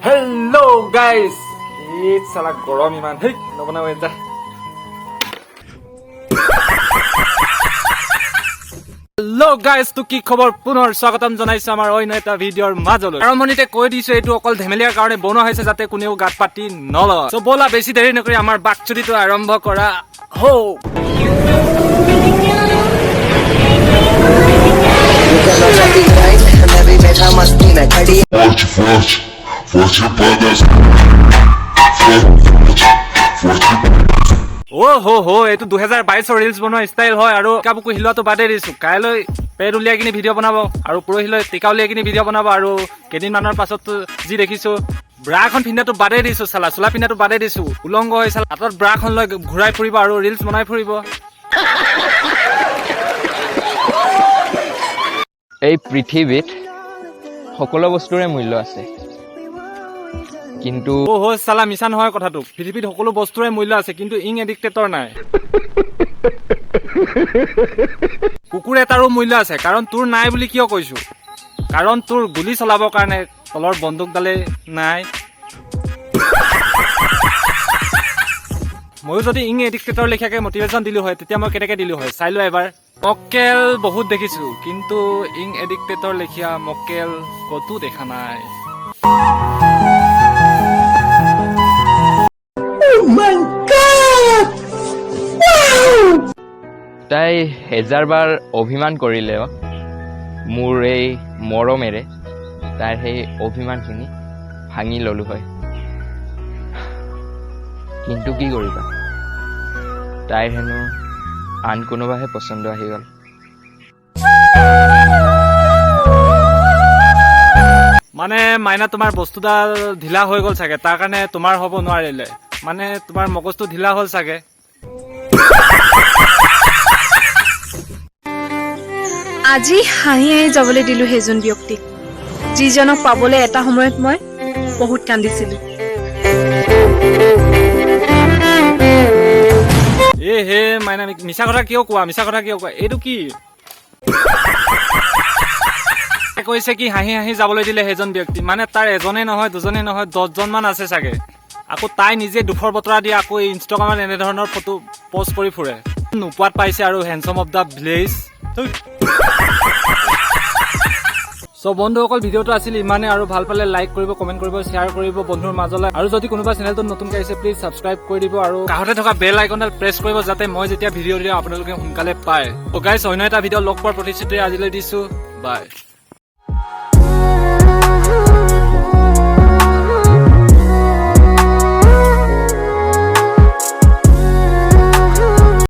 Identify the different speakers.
Speaker 1: Hello guys, it's salah gorom iman. Hey, nobana weta. Hello guys, to ki khobor punor swagatam janaইছো আমাৰ অন্য এটা ভিডিওৰ মাজলৈ। আৰম্ভণিতে কৈ দিছো এটো অকল ধেমেলিয়াৰ কাৰণে বনোৱা হৈছে যাতে কোনেও গাত পাতি নলয়। সো বলা বেছি দেৰি নকৰি আমাৰ বাকচুৰিটো আৰম্ভ কৰা হো। हो एटु 2022 रील्स बनवा स्टाइल হয় আৰু কাবুকু হিলোৱাটো বাদে দিছো কাইলৈ পেড উলিয়াই কিনি ভিডিও বনাব আৰু পুৰহিলৈ টিকা উলিয়াই কিনি ভিডিও বনাব আৰু কেদিন মানৰ পাছত যি দেখিছো ব্ৰাখন পিন্ধাটো বাদে দিছো সালা চুলা পিন্ধাটো বাদে দিছো উলংগ হৈ সালা হাতত ব্ৰাখন লৈ ঘুৰাই ফুৰিব আৰু ৰীল্স বনাই ফুৰিব।
Speaker 2: এই পৃথিৱীত সকলো বস্তুৰে মূল্য আছে কিন্তু
Speaker 1: ওহো সালা মিছা নহয় কথাটো পৃথিৱীত সকলো বস্তুৰে মূল্য আছে কিন্তু ইং এডিক্টেটৰ নাই। কুকুৰ এটাৰো মূল্য আছে কাৰণ তোৰ নাই বুলি কিয় কৈছো কাৰণ তোৰ গুলি চলাবৰ কাৰণে তলৰ বন্দুকডালে নাই। ময়ো যদি ইং এডিক্টেটৰ লেখাকে মটিভেশ্যন দিলো হয় তেতিয়া মই কেনেকে দিলো হয় চাই লো এবাৰ। মক্কেল বহুত দেখিছো কিন্তু ইং এডিক্টেটৰ লেখিয়া মক্কেল কতো দেখা নাই।
Speaker 2: তাই হেজাৰবাৰ অভিমান কৰিলে মোৰ এই মৰমেৰে তাইৰ সেই অভিমানখিনি ভাঙি ললো হয় কিন্তু কি কৰিবা তাইৰ হেনো আন কোনোবাহে পচন্দ আহি গল।
Speaker 1: মানে মাইনা তোমাৰ বস্তুডাল ঢিলা হৈ গল চাগে তাৰ কাৰণে তোমাৰ হ'ব নোৱাৰিলে মানে তোমাৰ মগজটো ঢিলা হ'ল চাগে।
Speaker 3: আজি হাঁহি হাঁহি যাবলৈ দিলো সেইজন ব্যক্তিক যিজনক পাবলৈ এটা সময়ত মই বহুত কান্দিছিলো।
Speaker 1: এ হে মাইনা মিছা কথা কিয় কোৱা এইটো কি কৈছে কি হাঁহি হাঁহি যাবলৈ দিলে সেইজন ব্যক্তি মানে তাৰ এজনে নহয় দুজনে নহয় 10জন মান আছে চাগে। আকৌ তাই নিজে দুখৰ বতৰা দি আকৌ ইনষ্টাগ্ৰামত এনেধৰণৰ ফটো পোষ্ট কৰি ফুৰে নোপোৱাত পাইছে আৰু handsome of the village. So বন্ধুসকল ভিডিওটো আছিল ইমানে আৰু ভাল পালে লাইক কৰিব কমেন্ট কৰিব শ্বেয়াৰ কৰিব বন্ধুৰ মাজলৈ আৰু যদি কোনোবা চেনেলটো নতুনকৈ আহিছে প্লিজ সাবস্ক্ৰাইব কৰি দিব আৰু কাষতে থকা বেল আইকনডাল প্ৰেছ কৰিব যাতে মই যেতিয়া ভিডিও দিওঁ আপোনালোকে সোনকালে পায়। তো গাইস অন্য এটা ভিডিও লগ পোৱাৰ প্ৰতিশ্ৰুতি আজিলৈ দিছো বাই।